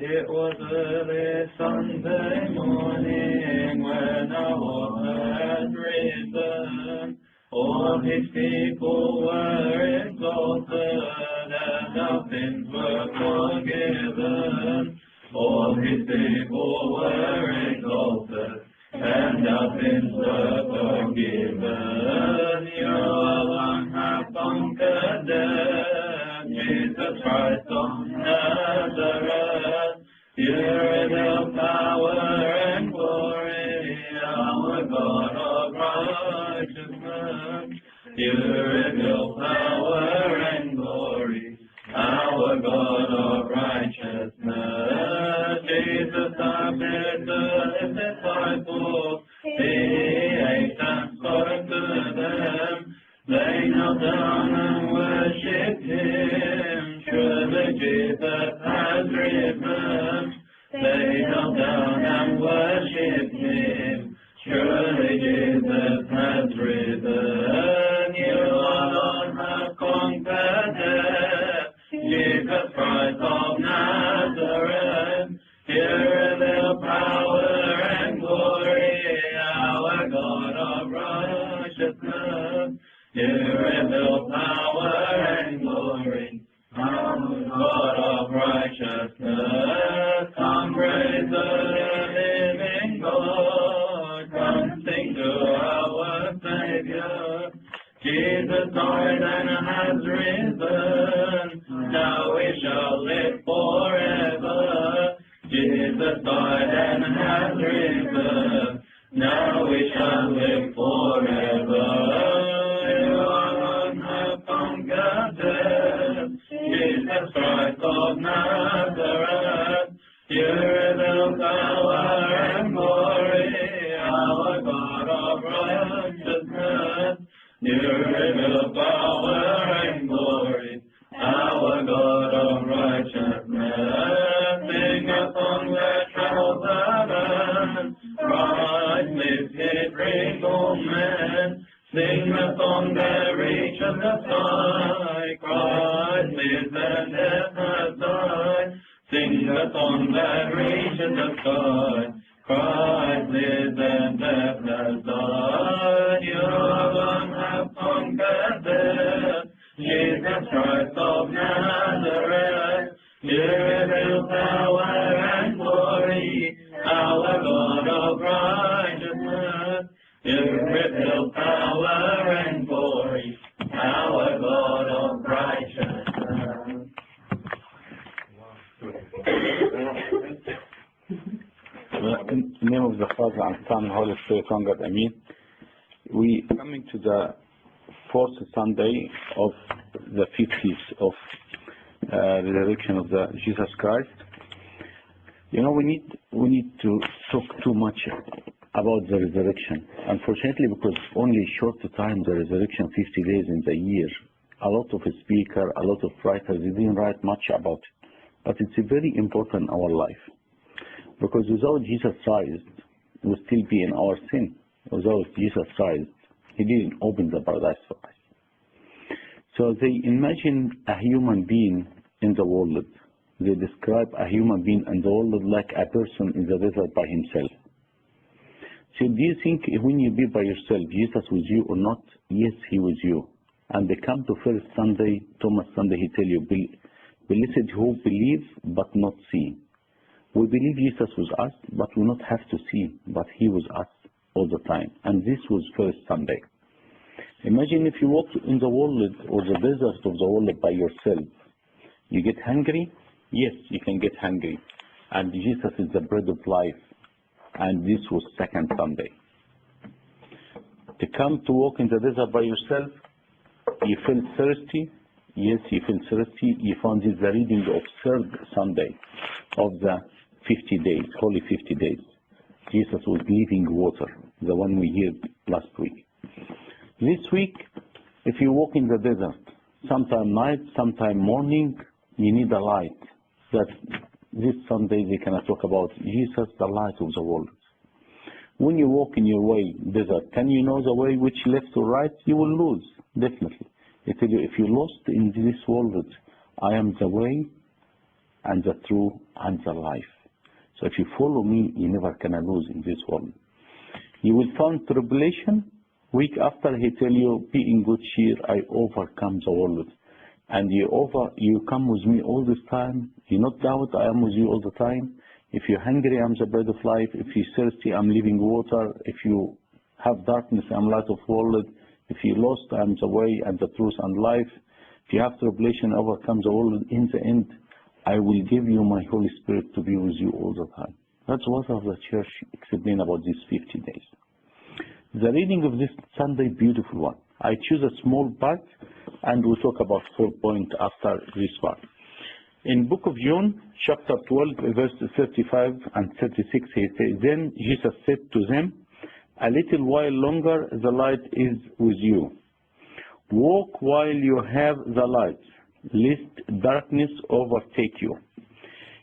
It was early Sunday morning when our Lord had risen. All his people were exalted, and our sins were forgiven. All his people were exalted, and our sins were forgiven. You alone have conquered death, Jesus Christ of Nazareth. You reveal power and glory, our God of righteousness. You reveal power and glory, our God of righteousness. Jesus appeared to his disciples, he ate and spoke to them. They knelt down and worshipped him. Surely Jesus has risen. They knelt down and worshipped him. Surely Jesus has risen. You alone have conquered death, Jesus Christ of Nazareth. You reveal power and glory, our God of righteousness. You reveal power and glory, our God of righteousness. Come praise the living God, come sing to our Savior. Jesus died and has risen, now we shall live forever. Jesus died and has risen, now we shall live forever. You alone have conquered death, Jesus Christ of Nazareth. You reveal power and glory, our God of righteousness. You reveal power and glory, our God of righteousness. Sing a song that travels the land, Christ lives his regal man. Sing a song that reaches the sky, Christ lives and death has died. Sing a song that reaches the sky, Christ lives and death has died. You alone have conquered death, Jesus Christ of Nazareth. You reveal power and glory, our God of righteousness. You reveal power and glory, our God of righteousness. In the name of the Father and Son and Holy Spirit, one God, Amen. We are coming to the fourth Sunday of the 50th of resurrection of the Jesus Christ. You know, we need to talk too much about the resurrection. Unfortunately, because only short time the resurrection, 50 days in the year, a lot of speakers, a lot of writers, they didn't write much about it. But it's very important in our life. Because without Jesus Christ, we'll still be in our sin. Without Jesus Christ, he didn't open the paradise for us. So they imagine a human being in the world. They describe a human being in the world like a person in the desert by himself. So do you think when you be by yourself, Jesus with you or not? Yes, he with you. And they come to first Sunday, Thomas Sunday, he tell you, blessed who believe but not see. We believe Jesus was us, but we not have to see, but he was us all the time. And this was first Sunday. Imagine if you walk in the world or the desert of the world by yourself. You get hungry? Yes, you can get hungry. And Jesus is the bread of life. And this was second Sunday. To come to walk in the desert by yourself, you feel thirsty? Yes, you feel thirsty. You found this the reading of third Sunday of the 50 days, holy 50 days. Jesus was living water, the one we heard last week. This week, if you walk in the desert, sometime night, sometime morning, you need a light. That this Sunday they cannot talk about Jesus, the light of the world. When you walk in your way, desert, can you know the way which left or right? You will lose, definitely. They tell you, if you lost in this world, I am the way, and the truth and the life. So if you follow me, you never can lose in this world. You will find tribulation. Week after he tell you, be in good cheer, I overcome the world. And you come with me all this time. You not doubt I am with you all the time. If you're hungry, I'm the bread of life. If you're thirsty, I'm living water. If you have darkness, I'm light of world. If you're lost, I'm the way and the truth and life. If you have tribulation, overcome the world. In the end, I will give you my Holy Spirit to be with you all the time. That's what the church explain about these 50 days. The reading of this Sunday, beautiful one. I choose a small part and we'll talk about 4 points after this part. In book of John, chapter 12, verse 35 and 36, he says, Then Jesus said to them, A little while longer the light is with you. Walk while you have the light, lest darkness overtake you.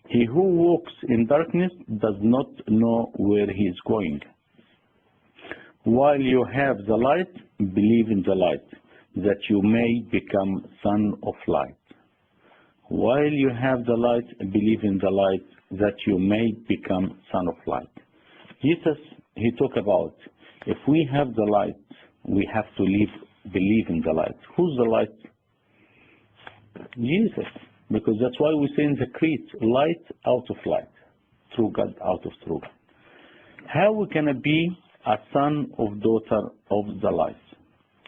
He who walks in darkness does not know where he is going. While you have the light, believe in the light, that you may become son of light. While you have the light, believe in the light, that you may become son of light. Jesus, he talked about, if we have the light, we have to believe in the light. Who's the light? Jesus. Because that's why we say in the creed, light out of light, true God out of true God. How we can be a son or daughter of the light?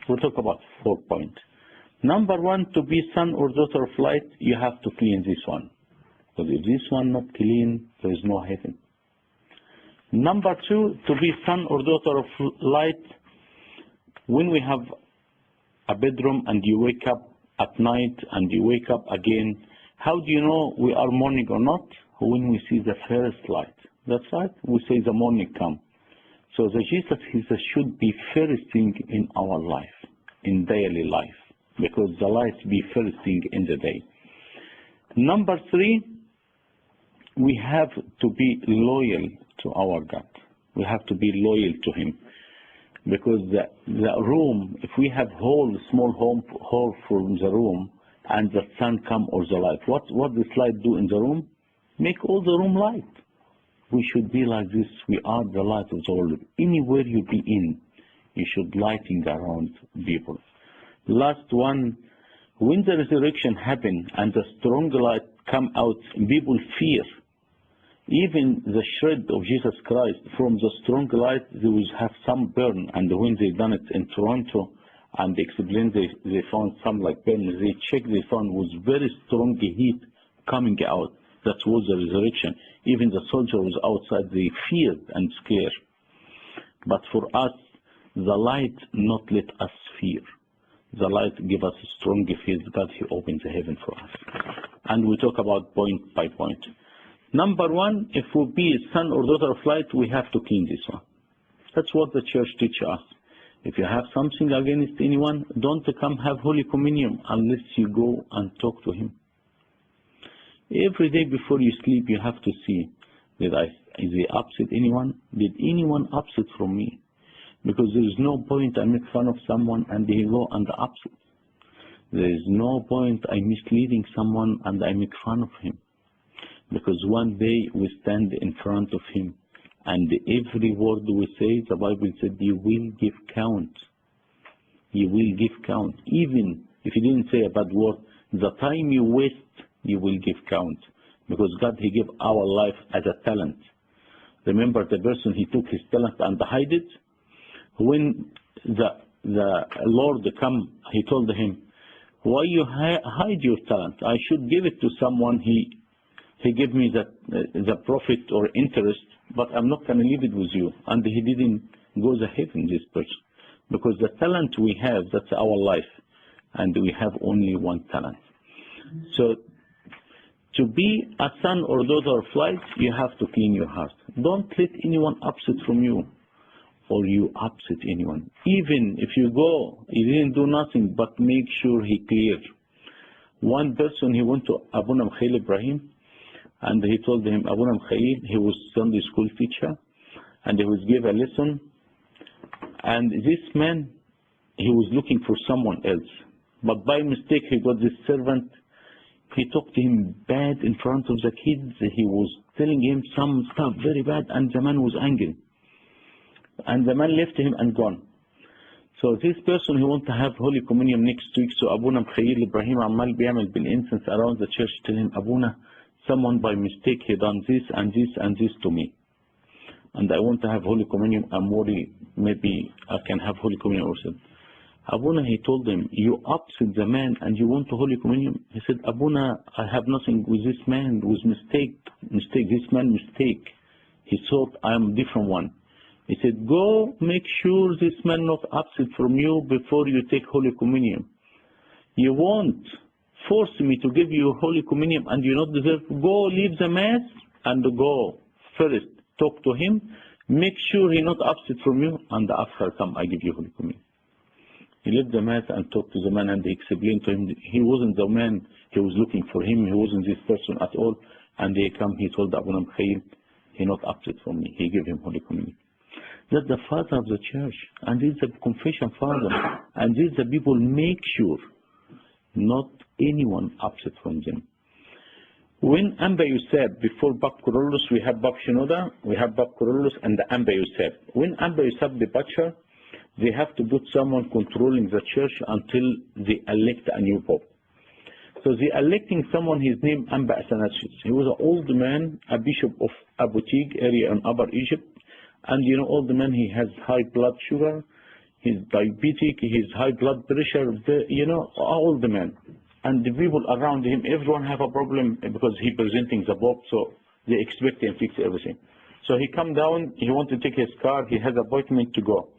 We'll talk about 4 points. Number 1, to be son or daughter of light, you have to clean this one. Because if this one not clean, there is no heaven. Number 2, to be son or daughter of light, when we have a bedroom and you wake up at night and you wake up again, how do you know we are morning or not? When we see the first light. That's right, we say the morning come. So the Jesus should be first thing in our life, in daily life, because the light be first thing in the day. Number 3, we have to be loyal to our God. We have to be loyal to Him. Because the room, if we have small hole from the room, and the sun come or the light, what does light do in the room? Make all the room light. We should be like this. We are the light of the world. Anywhere you be in, you should lighting around people. Last one, when the resurrection happen and the strong light come out, people fear. Even the shred of Jesus Christ, from the strong light, they will have some burn. And when they done it in Toronto, and they explained they found some like burn, they checked, they found was very strong heat coming out. That was the resurrection. Even the soldier was outside, they feared and scared. But for us, the light not let us fear. The light give us a strong faith that He opens the heaven for us. And we talk about point by point. Number 1, if we be a son or daughter of light, we have to clean this one. That's what the church teaches us. If you have something against anyone, don't come have Holy Communion unless you go and talk to him. Every day before you sleep, you have to see, is they upset anyone? Did anyone upset from me? Because there is no point I make fun of someone and they go and upset. There is no point I misleading someone and I make fun of him. Because one day we stand in front of Him, and every word we say, the Bible said, you will give count. You will give count. Even if you didn't say a bad word, the time you waste, you will give count. Because God, He gave our life as a talent. Remember the person, he took his talent and hid it? When the Lord come, He told him, why you hide your talent? I should give it to someone. He gave me the profit or interest, but I'm not going to leave it with you. And he didn't go to heaven, this person. Because the talent we have, that's our life. And we have only one talent. So, to be a son or daughter of light, you have to clean your heart. Don't let anyone upset from you, or you upset anyone. Even if you go, he didn't do nothing, but make sure he clear. One person, he went to Abuna Mikhail Ibrahim, and he told him, Abuna Mikhail, he was Sunday school teacher, and he was give a lesson. And this man, he was looking for someone else. But by mistake, he got this servant. He talked to him bad in front of the kids. He was telling him some stuff very bad, and the man was angry. And the man left him and gone. So this person who wants to have Holy Communion next week, so Abuna Mkhayyil Ibrahim Ammal بيعمل بالincense around the church, tell him, Abuna, someone by mistake he done this and this and this to me. And I want to have Holy Communion. I'm worried maybe I can have Holy Communion also. Abuna, he told him, you upset the man and you want to Holy Communion? He said, Abuna, I have nothing with this man, with mistake, this man mistake. He thought I am a different one. He said, go make sure this man not upset from you before you take Holy Communion. You won't force me to give you Holy Communion and you not deserve. Go leave the mass and go first. Talk to him. Make sure he not upset from you, and after come I give you Holy Communion. He left the mass and talked to the man, and he explained to him he wasn't the man he was looking for him. He wasn't this person at all. And they come, he told Abuna Mkhayyil, he not upset from me. He gave him Holy Communion. That's the father of the church, and this is the confession father, and this the people make sure not anyone upset from them. When Amba Yusef, before Bab Kurulus, we have Bab Shinoda, we have Bab Kurulus, and the Amba Yusef. When Amba Yusef departure, they have to put someone controlling the church until they elect a new pope. So they electing someone, his name Amba Athanasius. He was an old man, a bishop of Abutig area in Upper Egypt. And you know, old man, he has high blood sugar, he's diabetic, he's high blood pressure, you know, old man. And the people around him, everyone have a problem because he presenting the Pope, so they expect him to fix everything. So he come down, he want to take his car, he has appointment to go.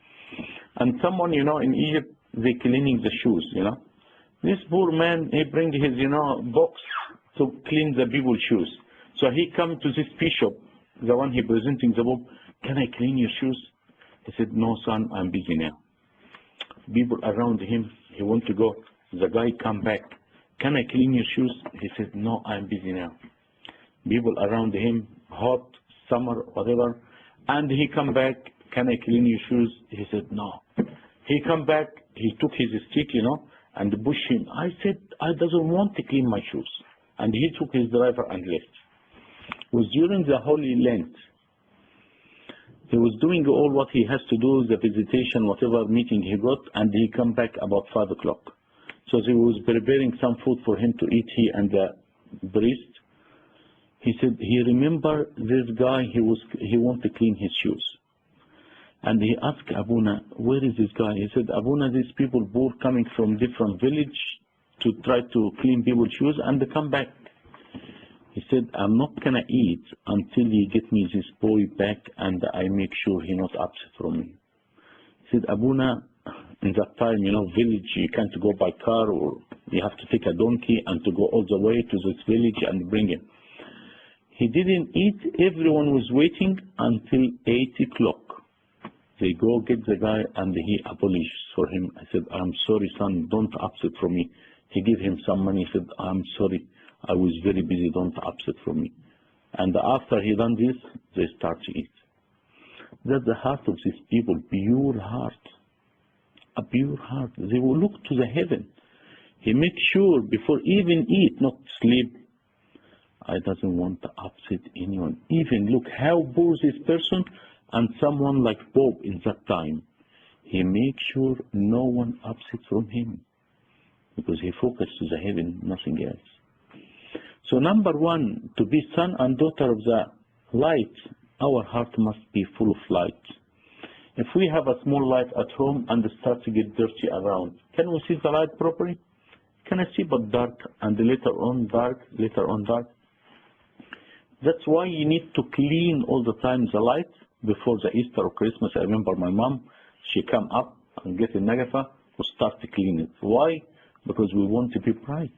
And someone, you know, in Egypt, they cleaning the shoes, you know. This poor man, he bring his, you know, box to clean the people's shoes. So he come to this bishop, the one he presenting the Pope, can I clean your shoes? He said, no, son, I'm busy now. People around him, he want to go. The guy come back. Can I clean your shoes? He said, no, I'm busy now. People around him, hot, summer, whatever. And he come back, can I clean your shoes? He said, no. He come back, he took his stick, you know, and push him. I said, I doesn't want to clean my shoes. And he took his driver and left. It was during the Holy Lent. He was doing all what he has to do, the visitation, whatever meeting he got, and he come back about 5 o'clock. So he was preparing some food for him to eat, he and the priest. He said, he remember this guy, he want to clean his shoes. And he asked Abuna, where is this guy? He said, Abuna, these people poor coming from different village to try to clean people's shoes, and they come back. He said, I'm not going to eat until you get me this boy back and I make sure he not upset from me. He said, Abuna, in that time, you know, village, you can't go by car, or you have to take a donkey and to go all the way to this village and bring him. He didn't eat. Everyone was waiting until 8 o'clock. They go get the guy and he apologized for him. I said, I'm sorry, son, don't upset from me. He gave him some money. He said, I'm sorry. I was very busy, don't upset from me. And after he done this, they start to eat. That's the heart of these people, pure heart. A pure heart. They will look to the heaven. He makes sure before even eat, not sleep. I doesn't want to upset anyone. Even look how poor this person, and someone like Pope in that time. He makes sure no one upset from him. Because he focused to the heaven, nothing else. So number one, to be son and daughter of the light, our heart must be full of light. If we have a small light at home and start to get dirty around, can we see the light properly? Can I see but dark, and later on dark, later on dark? That's why you need to clean all the time the light before the Easter or Christmas. I remember my mom, she come up and get a nagafa to start to clean it. Why? Because we want to be bright.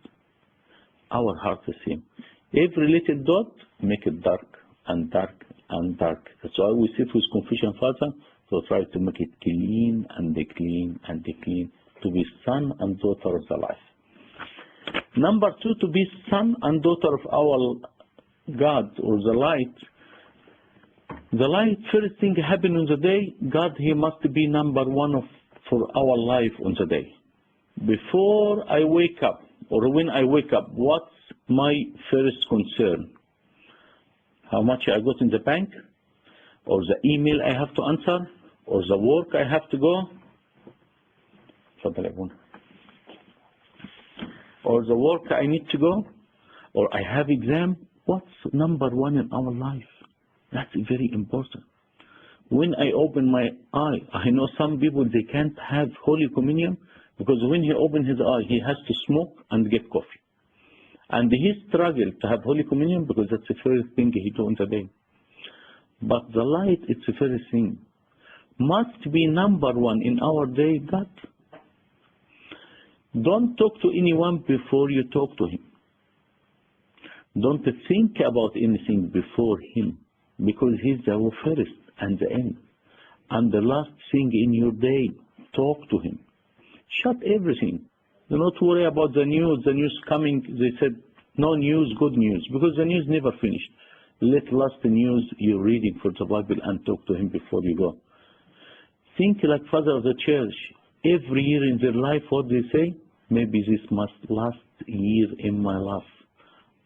Our heart is the same. Every little dot, make it dark and dark and dark. That's why we sit with Confession Father to try to make it clean and clean and clean, to be son and daughter of the life. Number two, to be son and daughter of our God or the light. The light, first thing happen on the day, God, He must be number one for our life on the day. Before I wake up, or when I wake up, what's my first concern? How much I got in the bank, or the email I have to answer, or the work I have to go, or the work I need to go, or I have exam. What's number one in our life? That's very important. When I open my eye, I know some people, they can't have Holy Communion because when he opens his eye, he has to smoke and get coffee. And he struggles to have Holy Communion because that's the first thing he does in the day. But the light, it's the first thing. Must be number one in our day, God. Don't talk to anyone before you talk to him. Don't think about anything before him, because he's the first and the end. And the last thing in your day, talk to him. Shut everything. Do not worry about the news. The news coming, they said, no news, good news, because the news never finished. Let last the news you're reading for the Bible and talk to him before you go. Think like Father of the Church. Every year in their life, what they say? Maybe this must last year in my life.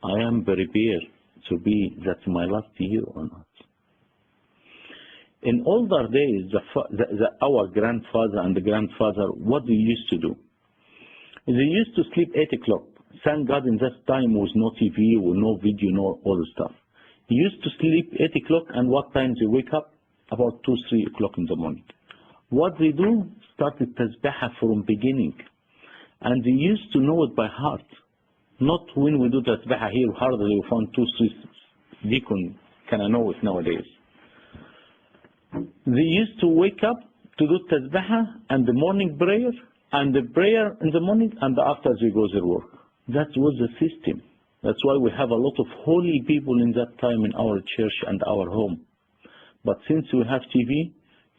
I am prepared to be that's my last year or not. In older days, our grandfather and the grandfather, what they used to do? They used to sleep 8 o'clock. Thank God in that time was no TV, or no video, no all the stuff. They used to sleep 8 o'clock, and what time they wake up? About 2, 3 o'clock in the morning. What they do? Started tasbih from beginning. And they used to know it by heart. Not when we do tasbih here, hardly we found 2, 3 deacons can know it nowadays. They used to wake up to do tasbih and the morning prayer, and the prayer in the morning, and after they go their work. That was the system. That's why we have a lot of holy people in that time in our church and our home. But since we have TV,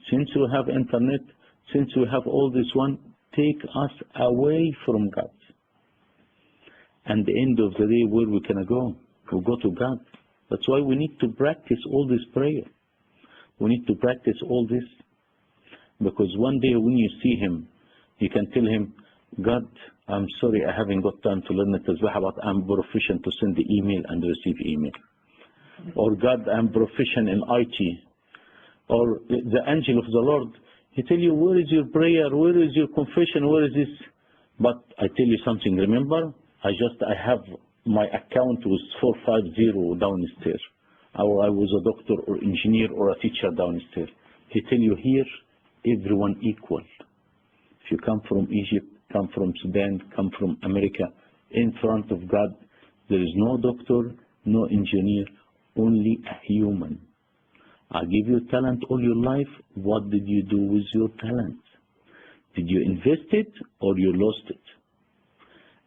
since we have internet, since we have all this one, take us away from God. And the end of the day, where we can go? We go to God. That's why we need to practice all this prayer. We need to practice all this. Because one day when you see him, you can tell him, God, I'm sorry I haven't got time to learn the tasbih, but I'm proficient to send the email and receive email. Or God, I'm proficient in IT. Or the angel of the Lord, he tell you, where is your prayer? Where is your confession? Where is this? But I tell you something, remember? I have my account was 450 downstairs. Or I was a doctor or engineer or a teacher downstairs. He tell you here, everyone equal. If you come from Egypt, come from Sudan, come from America, in front of God, there is no doctor, no engineer, only a human. I give you talent all your life. What did you do with your talent? Did you invest it or you lost it?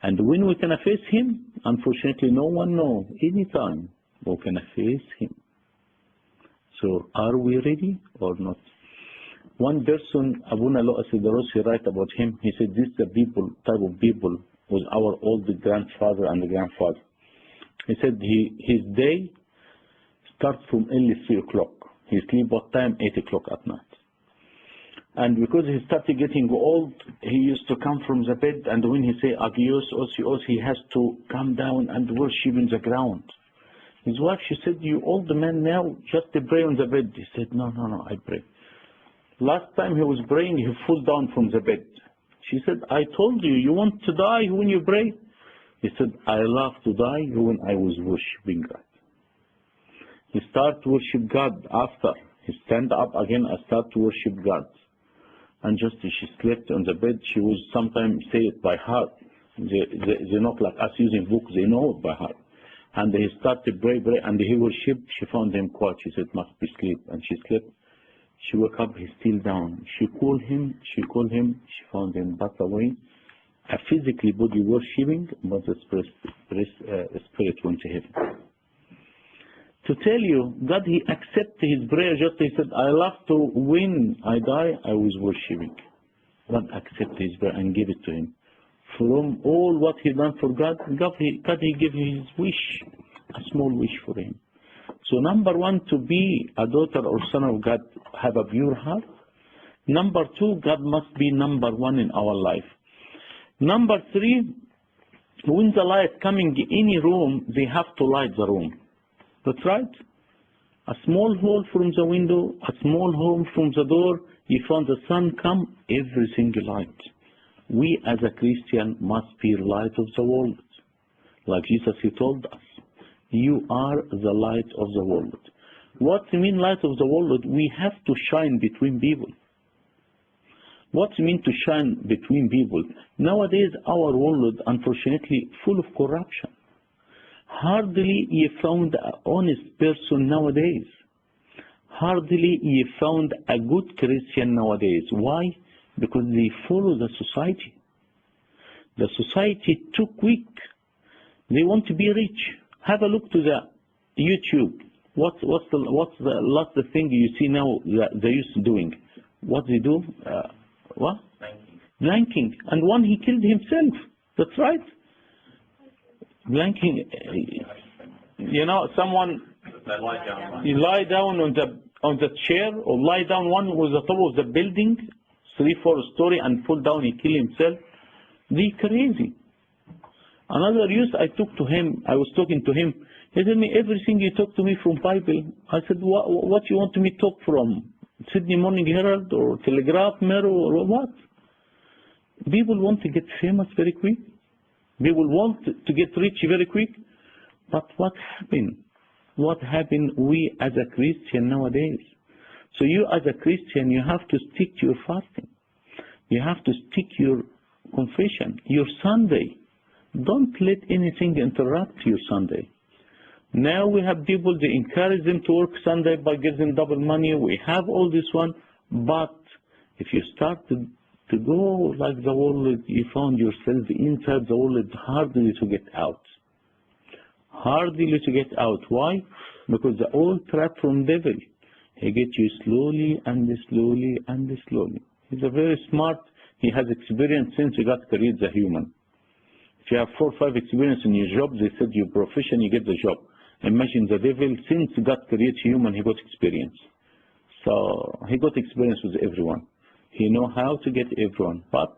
And when we can face him, unfortunately no one knows. Anytime we can face him. So are we ready or not? One person, Abuna Lo'as Sidarosi, write about him. He said this is the type of people was our old grandfather and the grandfather. He said his day starts from early 3 o'clock. He sleep what time? 8 o'clock at night. And because he started getting old, he used to come from the bed, and when he say Agios, Osios, he has to come down and worship in the ground. His wife, she said, you old man now, just pray on the bed. He said, no, I pray. Last time he was praying, he fell down from the bed. She said, I told you, you want to die when you pray? He said, I love to die when I was worshiping God. He start to worship God after. He stand up again and start to worship God. And just as she slept on the bed, she was sometimes say it by heart. They're not like us using books, they know it by heart. And he started to pray, and he worshiped. She found him quiet. She said, must be sleep. And she slept. She woke up, he's still down. She called him, she found him back away. A physically body worshiping, but the spirit went to heaven. To tell you, God, he accepted his prayer. Just he said, I love to, when I die, I was worshiping. God accepted his prayer and gave it to him. From all what he done for God, he gave his wish, a small wish for him. So number one, to be a daughter or son of God, have a pure heart. Number two, God must be number one in our life. Number three, when the light coming in any room, they have to light the room. That's right. A small hole from the window, a small hole from the door, you found the sun come, everything light. We as a Christian must be light of the world. Like Jesus, he told us, you are the light of the world. What do you mean light of the world? We have to shine between people. What do you mean to shine between people? Nowadays, our world, unfortunately, full of corruption. Hardly you found an honest person nowadays. Hardly you found a good Christian nowadays. Why? Because they follow the society. The society too quick. They want to be rich. Have a look to the YouTube. What's the last thing you see now they used to doing? What they do? What? Blanking. And one he killed himself. That's right. Blanking. You know, someone he lie down on the chair or lie down. One was the top of the building, 3-4 story, and fall down. He kill himself. They crazy. Another youth I took to him. I was talking to him. He told me everything you talk to me from Bible. I said, what you want me to talk from? Sydney Morning Herald or Telegraph, Mirror or what? People want to get famous very quick. People want to get rich very quick. But what happened? What happened we as a Christian nowadays? So you as a Christian, you have to stick to your fasting. You have to stick to your confession, your Sunday. Don't let anything interrupt your Sunday. Now we have people, they encourage them to work Sunday by giving them double money. We have all this one. But if you start to go like the world, you found yourself inside the world, hardly to get out. Hardly to get out. Why? Because the old trap from devil. He gets you slowly and slowly and slowly. He's a very smart. He has experience since he got created the human. If you have 4 or 5 experience in your job, they said your profession, you get the job. Imagine the devil, since God created human, he got experience. So he got experience with everyone. He know how to get everyone, but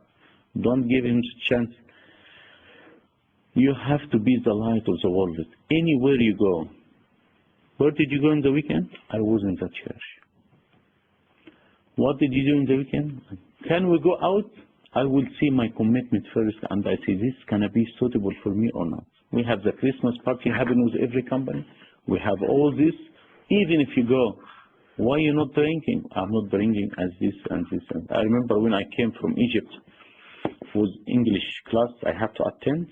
don't give him a chance. You have to be the light of the world. Anywhere you go. Where did you go in the weekend? I was in the church. What did you do in the weekend? Can we go out? I will see my commitment first, and I say, this can be suitable for me or not. We have the Christmas party happening with every company. We have all this. Even if you go, why are you not drinking? I'm not drinking as this and this. And I remember when I came from Egypt, it was English class I have to attend,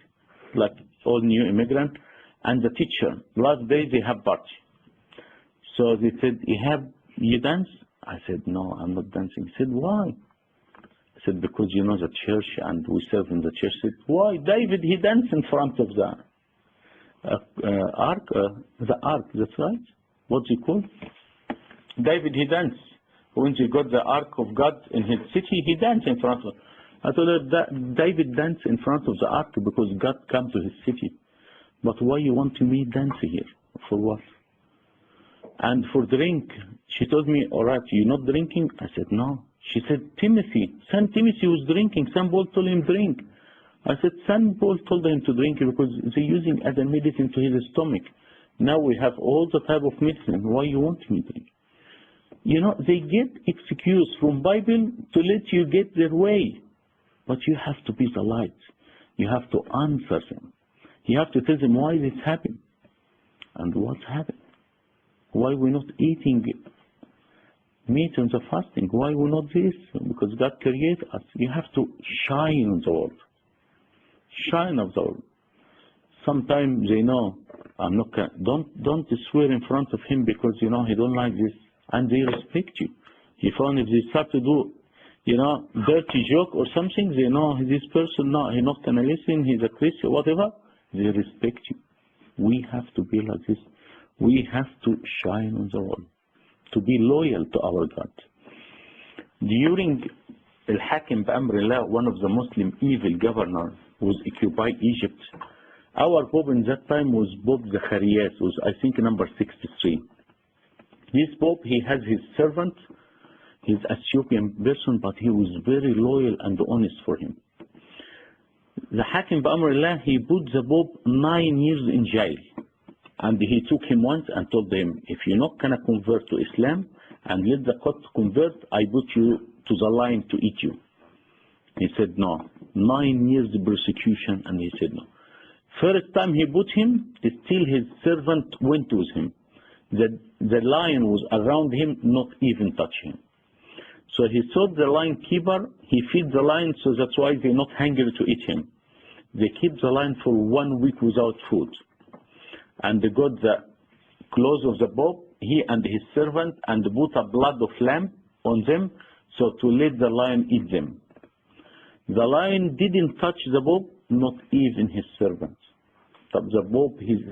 like all new immigrant, and the teacher, last day they have party. So they said, you dance? I said, no, I'm not dancing. He said, why? I said, because you know the church and we serve in the church. I said, why? David, he danced in front of the ark, that's right. What's it called? David, he danced. When he got the ark of God in his city, he danced in front of it. I told her that David danced in front of the ark because God came to his city. But why you want me dance here? For what? And for drink, she told me, all right, you're not drinking? I said, no. She said, Timothy, son Timothy was drinking. Son Paul told him drink. I said, son Paul told him to drink because they're using as a medicine to his stomach. Now we have all the type of medicine. Why you want me to drink? You know, they get excuse from Bible to let you get their way. But you have to be the light. You have to answer them. You have to tell them why this happened. And what's happened. Why we're not eating meat in the fasting. Why we're not this? Because God created us. You have to shine on the world. Shine of the world. Sometimes they know I'm not. Don't swear in front of him because you know he don't like this, and they respect you. You found if they start to do, you know, dirty joke or something, they know this person. No, he's not gonna listen. He's a Christian, whatever. They respect you. We have to be like this. We have to shine on the world. To be loyal to our God. During Al-Hakim Ba'amrillah, one of the Muslim evil governors was occupied Egypt. Our Pope in that time was Pope Zacharias, was I think number 63. This Pope, he has his servant, his Ethiopian person, but he was very loyal and honest for him. the Hakim Ba'amrillah, he put the Pope 9 years in jail. And he took him once and told him, if you're not going to convert to Islam and let the Copts convert, I put you to the lion to eat you. He said no. 9 years of persecution, and he said no. First time he put him, still his servant went with him. The lion was around him, not even touch him. So he told the lion keeper, he feed the lion, so that's why they're not hungry to eat him. They keep the lion for 1 week without food. And they got the clothes of the Pope, he and his servant, and put a blood of lamb on them, so to let the lion eat them. The lion didn't touch the Pope, not even his servant. But the Pope, he's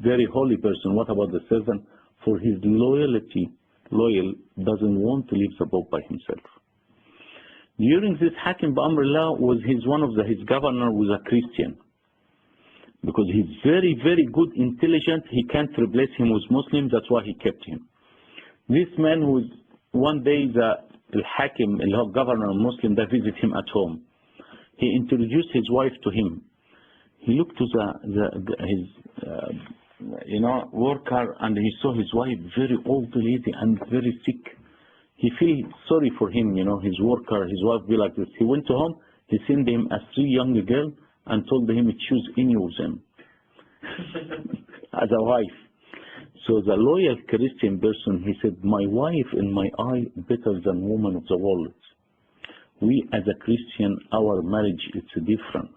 very holy person. What about the servant? For his loyalty, doesn't want to leave the Pope by himself. During this Hakim Ba'amrillah, his governor was a Christian. Because he's very, very good, intelligent, he can't replace him with Muslims, that's why he kept him. This man was, one day the Hakim, the governor Muslim, that visited him at home. He introduced his wife to him. He looked to his worker, and he saw his wife, very old lady and very sick. He felt sorry for him, his worker, his wife be like this. He went to home, he sent him a 3 young girl and told him to choose any of them as a wife. So the loyal Christian person, he said, my wife in my eye better than woman of the world. We as a Christian, our marriage is different.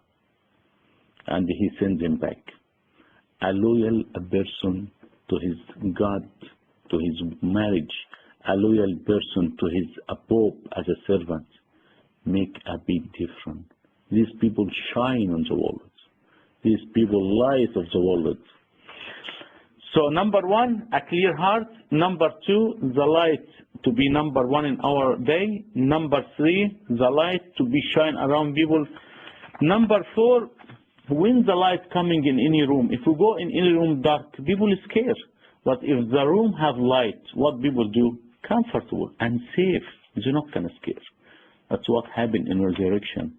And he sent him back. A loyal person to his God, to his marriage, a loyal person to his Pope as a servant, make a big difference. These people shine on the world. These people light of the world. So number 1, a clear heart. Number 2, the light to be number 1 in our day. Number 3, the light to be shine around people. Number 4, when the light coming in any room, if we go in any room dark, people is scared. But if the room have light, what people do? Comfortable and safe. They're not going to scare. That's what happened in resurrection.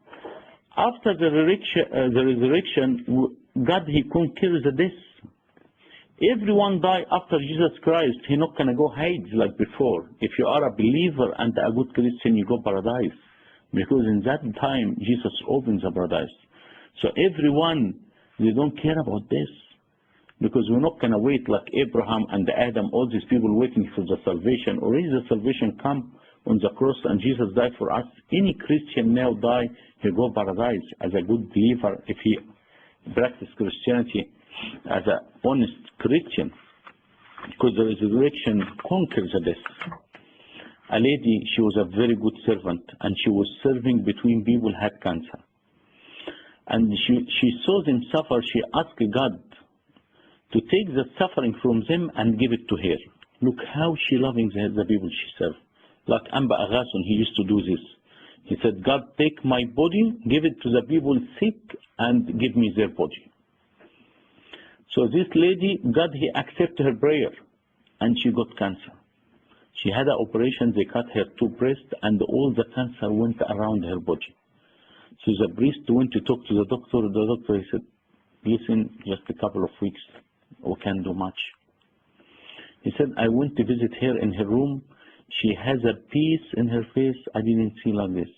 After the resurrection, God, he conquers the death. Everyone die after Jesus Christ. He's not going to go hide like before. If you are a believer and a good Christian, you go paradise. Because in that time, Jesus opens the paradise. So everyone, they don't care about this. Because we're not going to wait like Abraham and Adam, all these people waiting for the salvation. Already the salvation come on the cross and Jesus died for us. Any Christian now die, he go paradise as a good believer if he practice Christianity as an honest Christian. Because the resurrection conquers the death. A lady, she was a very good servant and she was serving between people who had cancer. And she saw them suffer. She asked God to take the suffering from them and give it to her. Look how she loving the people she served. Like Amba Agasun, he used to do this. He said, God, take my body, give it to the people sick, and give me their body. So this lady, God, he accepted her prayer, and she got cancer. She had an operation, they cut her 2 breasts, and all the cancer went around her body. So the priest went to talk to the doctor. The doctor, he said, listen, just a couple of weeks, we can't do much. He said, I went to visit her in her room. She has a peace in her face I didn't see like this.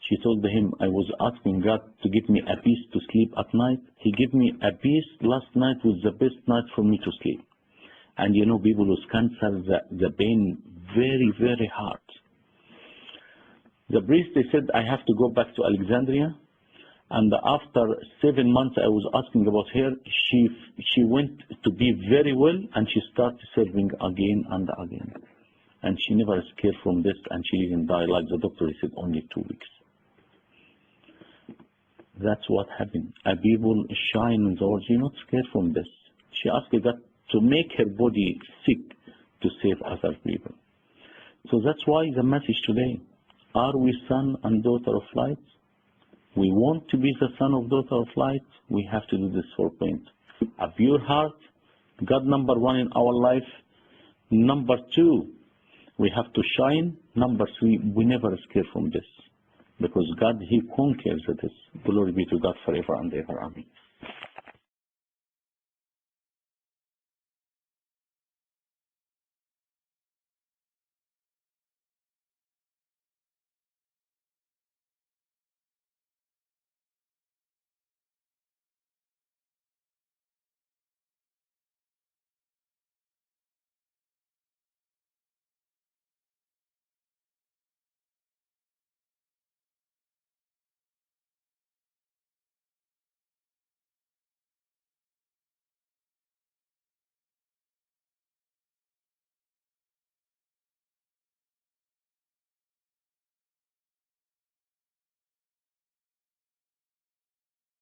She told him, I was asking God to give me a peace to sleep at night. He gave me a peace. Last night was the best night for me to sleep. And people with cancer, the pain very, very hard. The priest, they said, I have to go back to Alexandria. And after 7 months, I was asking about her. She went to be very well, and she started serving again and again. And she never scared from this, and she didn't die like the doctor said, only 2 weeks. That's what happened. A people shine in the world. She's not scared from this. She asked God to make her body sick to save other people. So that's why the message today. Are we son and daughter of light? We want to be the son or daughter of light. We have to do this 4 points. A pure heart. God number 1 in our life. Number 2, we have to shine. Number 3, we never scare from this. because God, He conquers this. Glory be to God forever and ever. Amen.